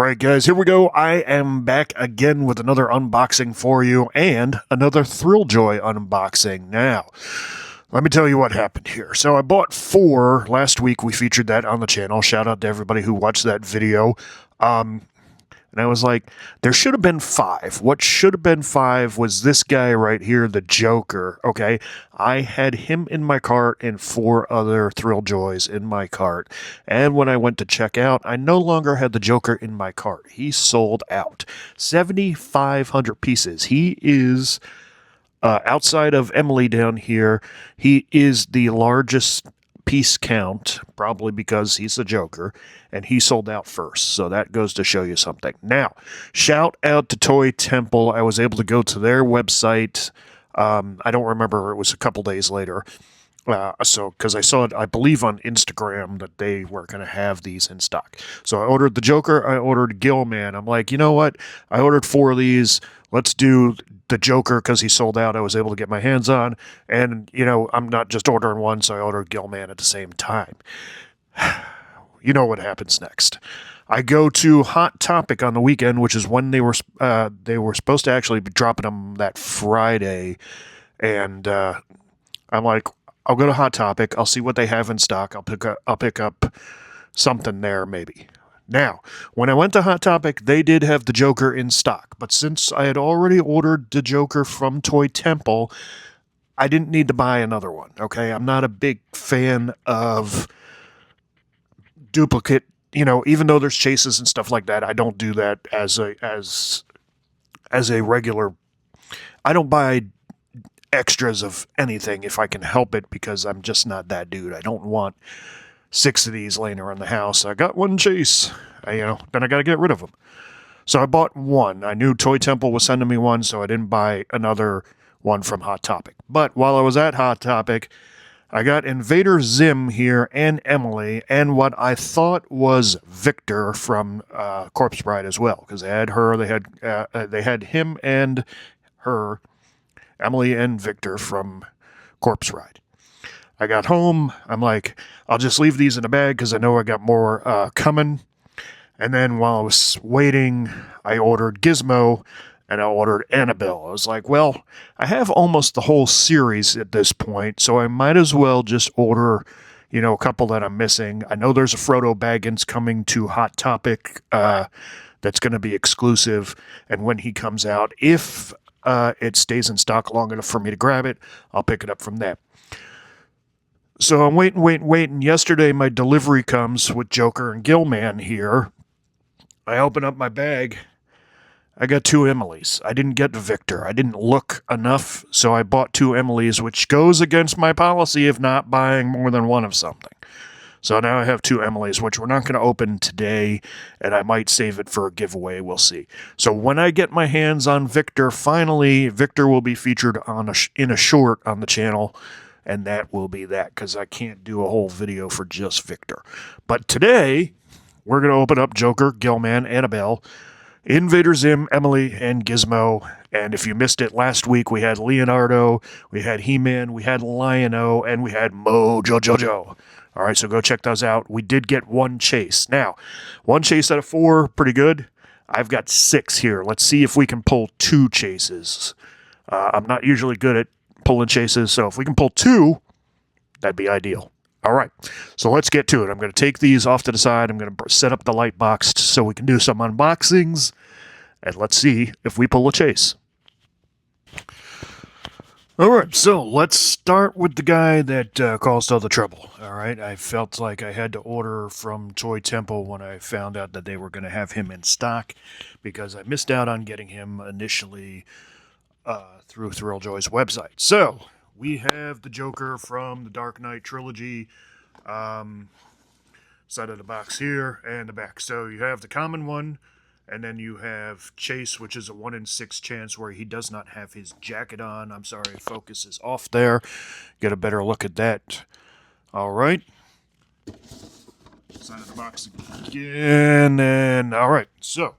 Alright guys, here we go. I am back again with another unboxing for you and another Thrilljoy unboxing. Now, let me tell you what happened here. So I bought 4 last week. We featured that on the channel. Shout out to everybody who watched that video. And I was like, there should have been 5. What should have been 5 was this guy right here, the Joker, okay? I had him in my cart and 4 other Thrilljoys in my cart. And when I went to check out, I no longer had the Joker in my cart. He sold out. 7,500 pieces. He is, outside of Emily down here, he is the largest piece count, probably because he's the Joker, and he sold out first, so that goes to show you something. Now, shout out to Toy Temple. I was able to go to their website. I don't remember, it was a couple days later. Because I saw it, I believe, on Instagram that they were going to have these in stock. So I ordered the Joker, I ordered Gillman. I'm like, you know what? I ordered 4 of these. Let's do the Joker because he sold out. I was able to get my hands on. And, you know, I'm not just ordering one, so I ordered Gillman at the same time. You know what happens next. I go to Hot Topic on the weekend, which is when they were supposed to actually be dropping them that Friday. And I'm like, I'll go to Hot Topic. I'll see what they have in stock. I'll pick up something there maybe. Now, when I went to Hot Topic, they did have the Joker in stock. But since I had already ordered the Joker from Toy Temple, I didn't need to buy another one. Okay, I'm not a big fan of duplicate. You know, even though there's chases and stuff like that, I don't do that as a regular. I don't buy extras of anything if I can help it because I'm just not that dude. I don't want 6 of these laying around the house. I got one chase, then I got to get rid of them. So I bought one. I knew Toy Temple was sending me one, so I didn't buy another one from Hot Topic. But while I was at Hot Topic, I got Invader Zim here and Emily and what I thought was Victor from Corpse Bride as well, because they had her, they had him and her, Emily and Victor from Corpse Ride. I got home. I'm like, I'll just leave these in a bag because I know I got more coming. And then while I was waiting, I ordered Gizmo and I ordered Annabelle. I was like, well, I have almost the whole series at this point, so I might as well just order, a couple that I'm missing. I know there's a Frodo Baggins coming to Hot Topic that's going to be exclusive. And when he comes out, if it stays in stock long enough for me to grab it, I'll pick it up from there. So I'm waiting. Yesterday, my delivery comes with Joker and Gillman here. I open up my bag. I got 2 Emilys. I didn't get Victor. I didn't look enough, so I bought 2 Emilys, which goes against my policy of not buying more than one of something. So now I have 2 Emilys, which we're not going to open today, and I might save it for a giveaway. We'll see. So when I get my hands on Victor, finally, Victor will be featured in a short on the channel, and that will be that, because I can't do a whole video for just Victor. But today, we're going to open up Joker, Gillman, Annabelle, Invader Zim, Emily, and Gizmo. And if you missed it last week, we had Leonardo, we had He-Man, we had Lion-O, and we had Mojo Jojo. All right, so go check those out. We did get 1 chase. Now, 1 chase out of 4, pretty good. I've got 6 here. Let's see if we can pull 2 chases. I'm not usually good at pulling chases, so if we can pull 2, that'd be ideal. All right, so let's get to it. I'm going to take these off to the side. I'm going to set up the light box so we can do some unboxings, and let's see if we pull a chase. All right, so let's start with the guy that caused all the trouble. All right, I felt like I had to order from Toy Temple when I found out that they were going to have him in stock because I missed out on getting him initially through Thrilljoys' website. So we have the Joker from the Dark Knight trilogy, side of the box here and the back. So you have the common one. And then you have Chase, which is a 1 in 6 chance where he does not have his jacket on. I'm sorry, focus is off there. Get a better look at that. All right. Side of the box again. And all right. So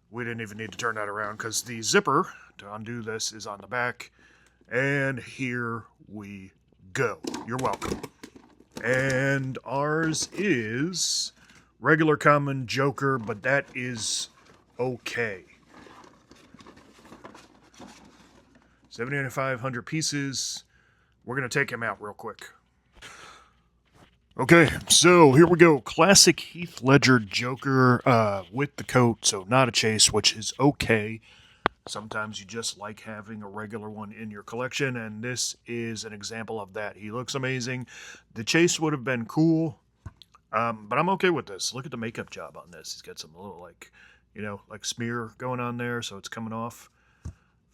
we didn't even need to turn that around because the zipper to undo this is on the back. And here we go. You're welcome. And ours is regular common Joker, but that is okay. 7,500 pieces. We're going to take him out real quick. Okay, so here we go. Classic Heath Ledger Joker with the coat, so not a chase, which is okay. Sometimes you just like having a regular one in your collection, and this is an example of that. He looks amazing. The chase would have been cool, but I'm okay with this. Look at the makeup job on this. He's got some little, like smear going on there, so it's coming off.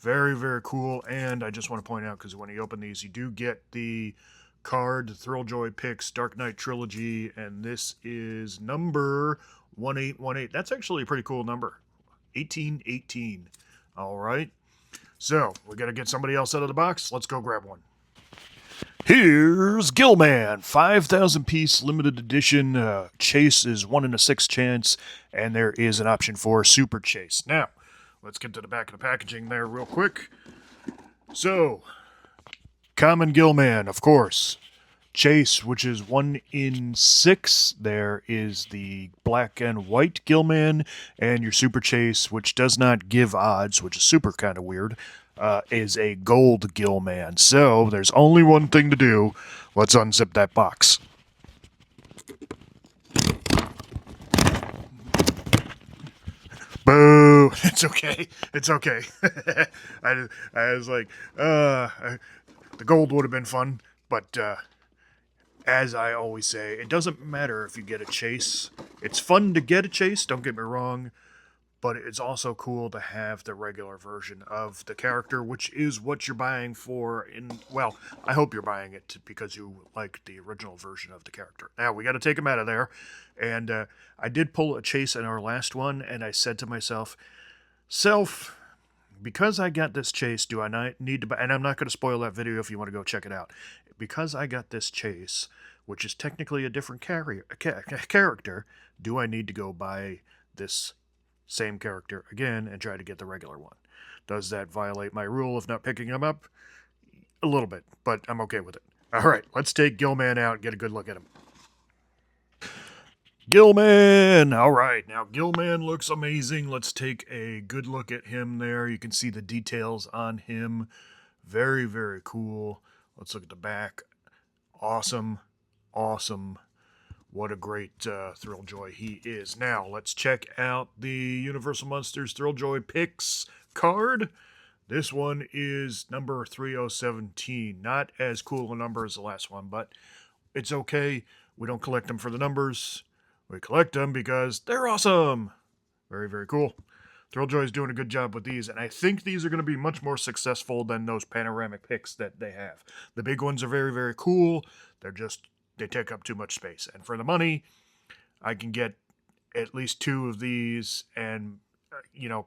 Very, very cool, and I just want to point out, because when you open these, you do get the card, Thrilljoy Picks Dark Knight Trilogy, and this is number 1818. That's actually a pretty cool number. 1818. All right. So, we got to get somebody else out of the box. Let's go grab one. Here's Gilman, 5,000 piece limited edition. Chase is 1 in a 6 chance, and there is an option for Super Chase. Now, let's get to the back of the packaging there real quick. So, common Gilman, of course. Chase, which is 1 in 6. There is the black and white Gilman, and your Super Chase, which does not give odds, which is super kind of weird, is a gold Gilman. So there's only one thing to do. Let's unzip that box. Boo! It's okay. It's okay. I was like, the gold would have been fun, but as I always say, it doesn't matter if you get a chase. It's fun to get a chase, don't get me wrong, but it's also cool to have the regular version of the character, which is what you're buying for. Well, I hope you're buying it because you like the original version of the character. Now, we got to take him out of there, and I did pull a chase in our last one, and I said to myself, because I got this chase, do I not need to buy, and I'm not going to spoil that video if you want to go check it out, because I got this chase, which is technically a different character, do I need to go buy this same character again and try to get the regular one? Does that violate my rule of not picking him up? A little bit, but I'm okay with it. All right, let's take Gilman out and get a good look at him. Gilman! All right, now Gilman looks amazing. Let's take a good look at him there. You can see the details on him. Very, very cool. Let's look at the back. Awesome. Awesome. What a great Thrilljoy he is. Now, let's check out the Universal Monsters Thrilljoy Picks card. This one is number 3017. Not as cool a number as the last one, but it's okay. We don't collect them for the numbers. We collect them because they're awesome. Very, very cool. Thrilljoy is doing a good job with these, and I think these are going to be much more successful than those panoramic picks that they have. The big ones are very, very cool. They take up too much space. And for the money, I can get at least 2 of these and,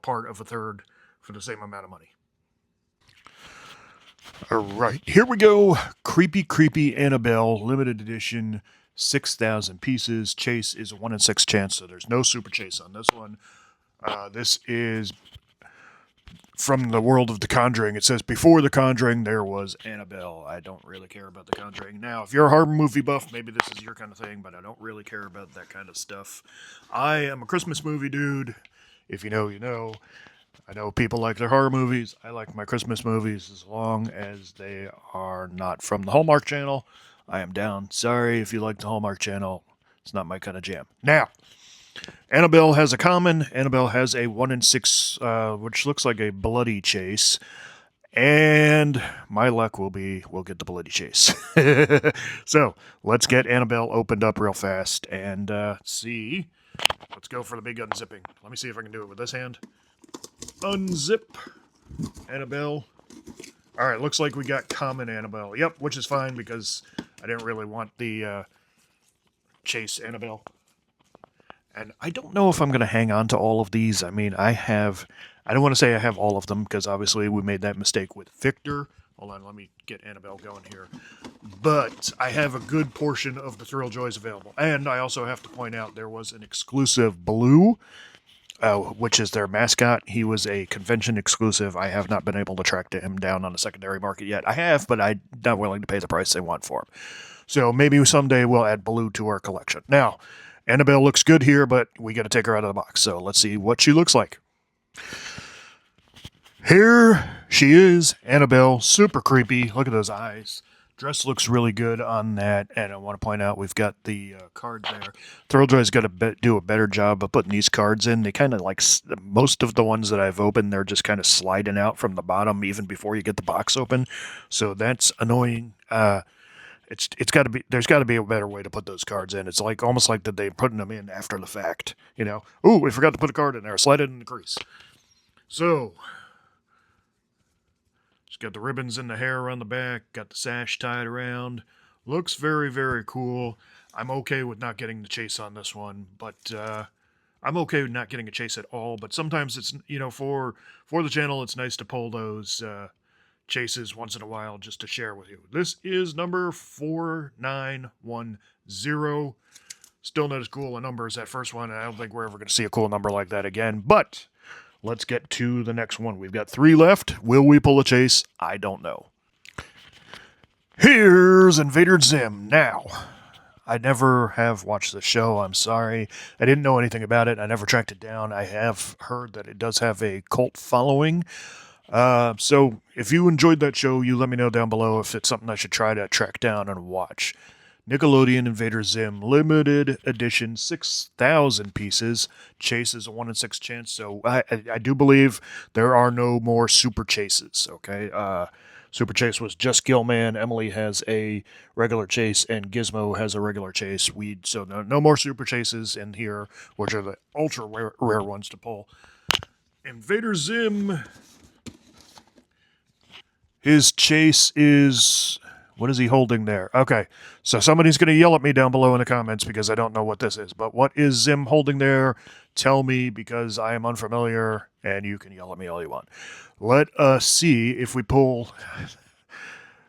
part of a third for the same amount of money. All right, here we go. Creepy, Creepy Annabelle, limited edition, 6,000 pieces. Chase is a 1 in 6 chance, so there's no Super Chase on this one. This is from the world of The Conjuring. It says, before The Conjuring, there was Annabelle. I don't really care about The Conjuring. Now, if you're a horror movie buff, maybe this is your kind of thing, but I don't really care about that kind of stuff. I am a Christmas movie dude. If you know, you know. I know people like their horror movies. I like my Christmas movies as long as they are not from the Hallmark Channel. I am down. Sorry if you like the Hallmark Channel. It's not my kind of jam. Now, Annabelle has a common. Annabelle has a 1 in 6, which looks like a bloody chase. And my luck will be we'll get the bloody chase. So, let's get Annabelle opened up real fast and see. Let's go for the big unzipping. Let me see if I can do it with this hand. Unzip Annabelle. All right, looks like we got common Annabelle. Yep, which is fine because I didn't really want the chase Annabelle. And I don't know if I'm going to hang on to all of these. I mean, I don't want to say I have all of them because obviously we made that mistake with Victor. Hold on, let me get Annabelle going here. But I have a good portion of the Thrilljoys available. And I also have to point out there was an exclusive Blue, which is their mascot. He was a convention exclusive. I have not been able to track him down on the secondary market yet. I have, but I'm not willing to pay the price they want for him. So maybe someday we'll add Blue to our collection. Now, Annabelle looks good here, but we got to take her out of the box. So let's see what she looks like. Here she is, Annabelle, super creepy. Look at those eyes. Dress looks really good on that, and I want to point out we've got the card there. Thrilljoys got to do a better job of putting these cards in. They kind of like most of the ones that I've opened, they're just kind of sliding out from the bottom even before you get the box open. So that's annoying. It's got to be there's got to be a better way to put those cards in. It's like almost like that they're putting them in after the fact. You know, ooh, we forgot to put a card in there. Slide it in the crease. So. Got the ribbons in the hair around the back, got the sash tied around. Looks very, very cool. I'm okay with not getting the chase on this one, but I'm okay with not getting a chase at all. But sometimes it's, you know, for the channel, it's nice to pull those chases once in a while just to share with you. This is number 4910. Still not as cool a number as that first one. I don't think we're ever going to see a cool number like that again, but let's get to the next one. We've got 3 left. Will we pull a chase? I don't know. Here's Invader Zim. Now, I never have watched the show. I'm sorry. I didn't know anything about it. I never tracked it down. I have heard that it does have a cult following. So if you enjoyed that show, you let me know down below if it's something I should try to track down and watch. Nickelodeon Invader Zim, limited edition, 6,000 pieces. Chase is a 1 in 6 chance, so I do believe there are no more super chases, okay? Super chase was just Gilman. Emily has a regular chase, and Gizmo has a regular chase. So no more super chases in here, which are the ultra rare ones to pull. Invader Zim, his chase is... What is he holding there? Okay, so somebody's going to yell at me down below in the comments because I don't know what this is. But what is Zim holding there? Tell me, because I am unfamiliar, and you can yell at me all you want. Let us see if we pull...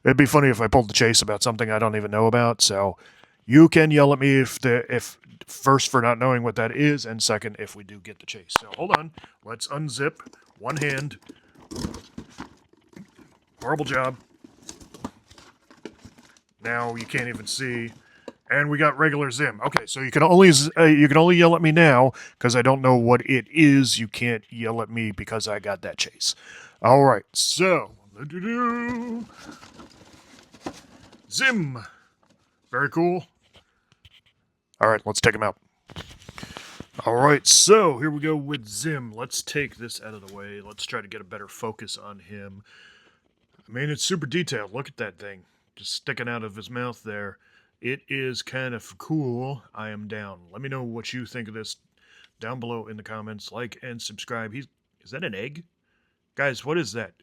It'd be funny if I pulled the chase about something I don't even know about. So you can yell at me if first for not knowing what that is, and second if we do get the chase. So hold on. Let's unzip. One hand. Horrible job. Now you can't even see, and we got regular Zim. Okay, so you can only yell at me now because I don't know what it is. You can't yell at me because I got that chase. All right, so Zim, very cool. All right, let's take him out. All right, so here we go with Zim. Let's take this out of the way. Let's try to get a better focus on him. I mean, it's super detailed. Look at that thing. Just sticking out of his mouth there. It is kind of cool. I am down. Let me know what you think of this down below in the comments. Like and subscribe. Is that an egg? Guys, what is that?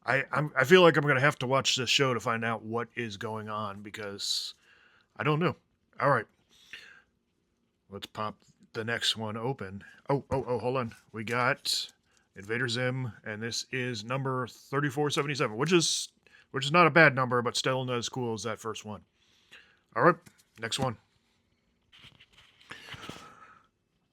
I feel like I'm going to have to watch this show to find out what is going on because I don't know. All right. Let's pop the next one open. Oh, hold on. We got Invader Zim, and this is number 3477, which is not a bad number, but still not as cool as that first one. All right, next one.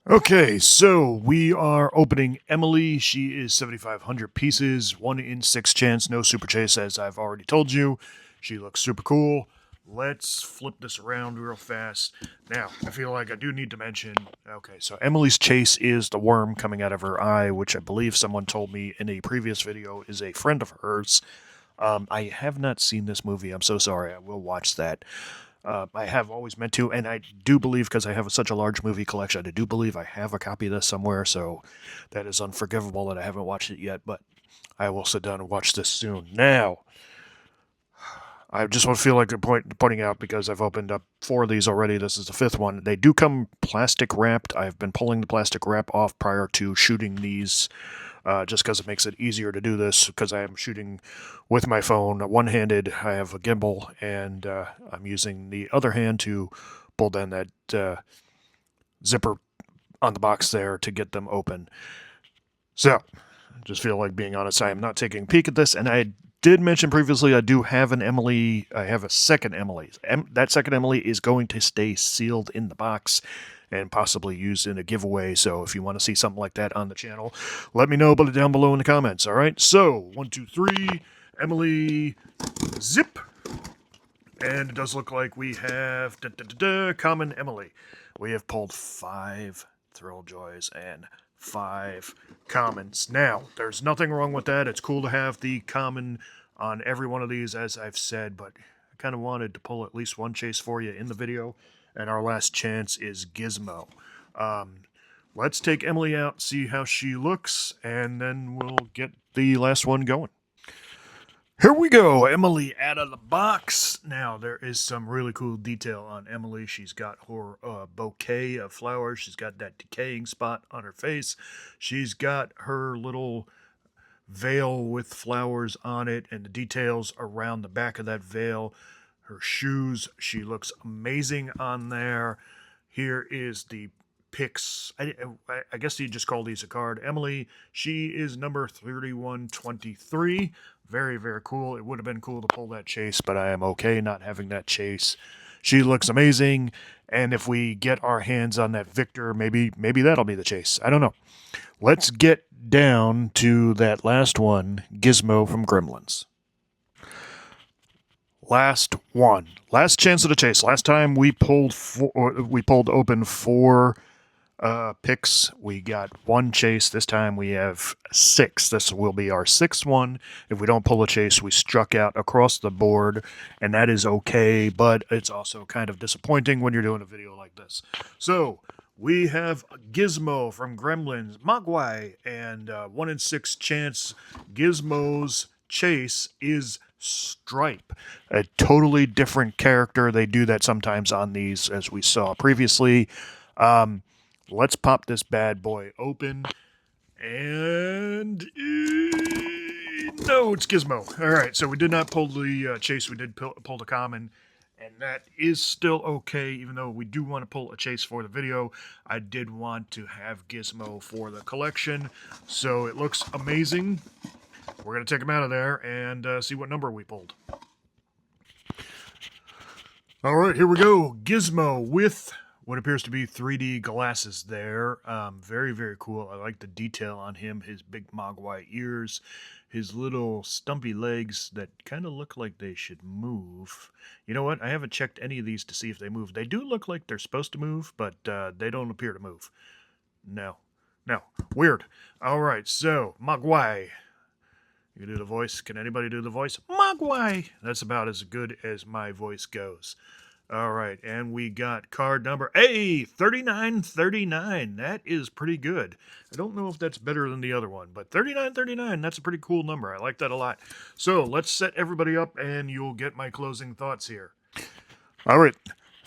Okay, so we are opening Emily. She is 7,500 pieces, 1 in 6 chance, no super chase, as I've already told you. She looks super cool. Let's flip this around real fast. Now, I feel like I do need to mention, okay, so Emily's chase is the worm coming out of her eye, which I believe someone told me in a previous video is a friend of hers. I have not seen this movie. I'm so sorry. I will watch that. I have always meant to, and I do believe, because I have such a large movie collection, I do believe I have a copy of this somewhere, so that is unforgivable that I haven't watched it yet, but I will sit down and watch this soon. Now, I just want to feel like pointing out, because I've opened up 4 of these already, this is the 5th one. They do come plastic wrapped. I've been pulling the plastic wrap off prior to shooting these, just because it makes it easier to do this, because I am shooting with my phone one-handed. I have a gimbal, and I'm using the other hand to pull down that zipper on the box there to get them open. So, just feel like being honest, I am not taking a peek at this, and I did mention previously I do have an Emily. I have a second Emily. That second Emily is going to stay sealed in the box and possibly used in a giveaway. So if you want to see something like that on the channel, let me know down below in the comments. All right. So 1, 2, 3, Emily, zip. And it does look like we have common Emily. we have pulled 5 Thrilljoys and 5 commons. Now, there's nothing wrong with that. It's cool to have the common on every one of these, as I've said, but I kind of wanted to pull at least one chase for you in the video, and our last chance is Gizmo. Let's take Emily out, see how she looks, and then we'll get the last one going. Here we go, Emily out of the box. Now, there is some really cool detail on Emily. She's got her bouquet of flowers. She's got that decaying spot on her face. She's got her little veil with flowers on it and the details around the back of that veil. Her shoes, she looks amazing on there. Here is the picks. I guess you just call these a card. Emily, she is number 3123. Very, very cool. It would have been cool to pull that chase, but I am okay not having that chase. She looks amazing, and if we get our hands on that Victor, maybe that'll be the chase. I don't know. Let's get down to that last one, Gizmo from Gremlins. Last one. Last chance of the chase. Last time we pulled open 4 picks. We got 1 chase. This time we have 6. This will be our 6th one. If we don't pull a chase, we struck out across the board, and that is okay, but it's also kind of disappointing when you're doing a video like this. So we have Gizmo from Gremlins, Mogwai, and 1 in 6 chance Gizmo's chase is Stripe, a totally different character. They do that sometimes on these, as we saw previously. Let's pop this bad boy open, and no, it's Gizmo. All right, so we did not pull the chase. We did pull the common, and that is still okay, even though we do want to pull a chase for the video. I did want to have Gizmo for the collection, so it looks amazing. We're going to take him out of there and see what number we pulled. All right, here we go. Gizmo with what appears to be 3D glasses there. Very, very cool. I like the detail on him. His big Mogwai ears. His little stumpy legs that kind of look like they should move. You know what? I haven't checked any of these to see if they move. They do look like they're supposed to move, but they don't appear to move. No. Weird. All right, so Mogwai. You can do the voice. Can anybody do the voice? Mogwai! That's about as good as my voice goes. All right, and we got card number 3939. That is pretty good. I don't know if that's better than the other one, but 3939, that's a pretty cool number. I like that a lot. So let's set everybody up, and you'll get my closing thoughts here. All right,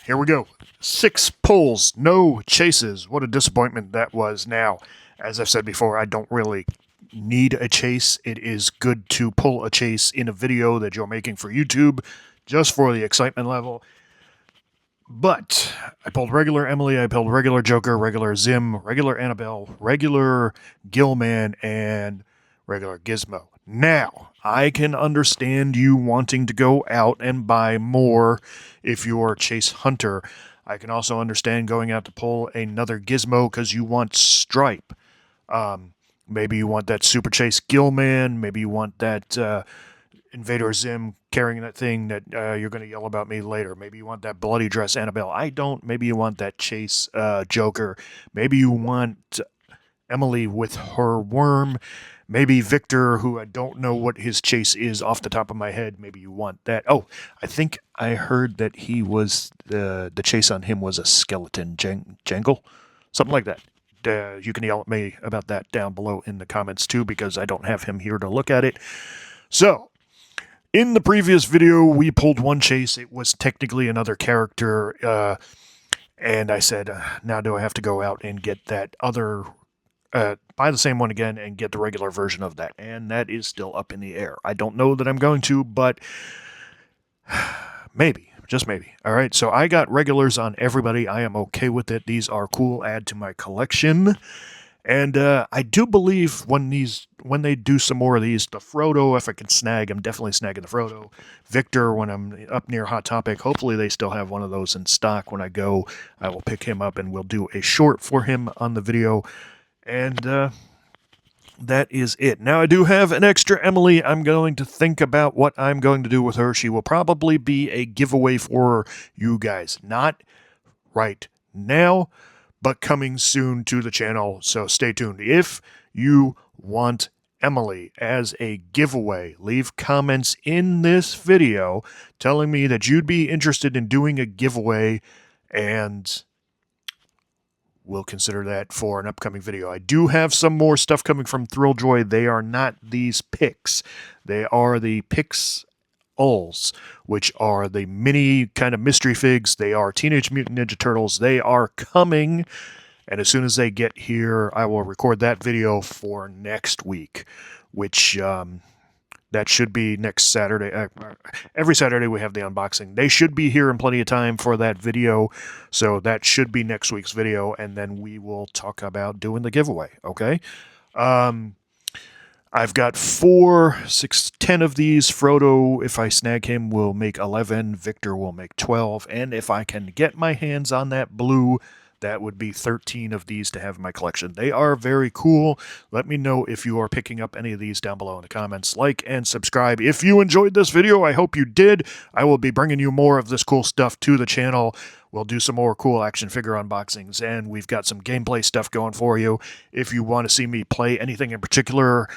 here we go. 6 pulls, no chases. What a disappointment that was. Now, as I've said before, I don't really need a chase. It is good to pull a chase in a video that you're making for YouTube, just for the excitement level. But I pulled regular Emily, I pulled regular Joker, regular Zim, regular Annabelle, regular Gilman, and regular Gizmo. Now, I can understand you wanting to go out and buy more if you're a chase hunter. I can also understand going out to pull another Gizmo because you want Stripe. Maybe you want that Super Chase Gilman. Maybe you want that Invader Zim carrying that thing that you're going to yell about me later. Maybe you want that bloody dress Annabelle. I don't. Maybe you want that Chase Joker. Maybe you want Emily with her worm. Maybe Victor, who I don't know what his chase is off the top of my head. Maybe you want that. Oh, I think I heard that he was, the chase on him was a skeleton jangle. Something like that. You can yell at me about that down below in the comments too, because I don't have him here to look at it. So, in the previous video, we pulled 1 chase. It was technically another character, and I said, now do I have to go out and get that other, buy the same one again and get the regular version of that? And that is still up in the air. I don't know that I'm going to, but maybe. Just maybe. All right, so I got regulars on everybody. I am okay with it. These are cool. Add to my collection. And I do believe when they do some more of these, the Frodo, if I can snag, I'm definitely snagging the Frodo. Victor, when I'm up near Hot Topic, hopefully they still have one of those in stock. When I go, I will pick him up and we'll do a short for him on the video. And that is it. Now, I do have an extra Emily. I'm going to think about what I'm going to do with her. She will probably be a giveaway for you guys. Not right now, but coming soon to the channel, so stay tuned. If you want Emily as a giveaway, leave comments in this video telling me that you'd be interested in doing a giveaway, and we'll consider that for an upcoming video. I do have some more stuff coming from Thrilljoy. They are not these picks. They are the picks which are the mini kind of mystery figs. They are Teenage Mutant Ninja Turtles. They are coming, and as soon as they get here, I will record that video for next week, which that should be next Saturday. Every Saturday we have the unboxing. They should be here in plenty of time for that video, so that should be next week's video, and then we will talk about doing the giveaway, okay? I've got 4, 6, 10 of these. Frodo, if I snag him, will make 11. Victor will make 12. And if I can get my hands on that blue, that would be 13 of these to have in my collection. They are very cool. Let me know if you are picking up any of these down below in the comments. Like and subscribe. If you enjoyed this video, I hope you did. I will be bringing you more of this cool stuff to the channel. We'll do some more cool action figure unboxings, and we've got some gameplay stuff going for you. If you want to see me play anything in particular,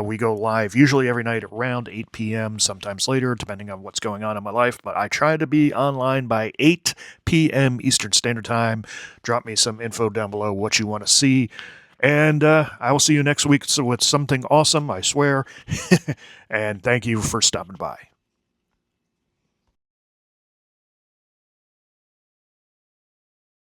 we go live usually every night around 8 p.m., sometimes later, depending on what's going on in my life. But I try to be online by 8 p.m. Eastern Standard Time. Drop me some info down below what you want to see. And I will see you next week with something awesome, I swear. And thank you for stopping by.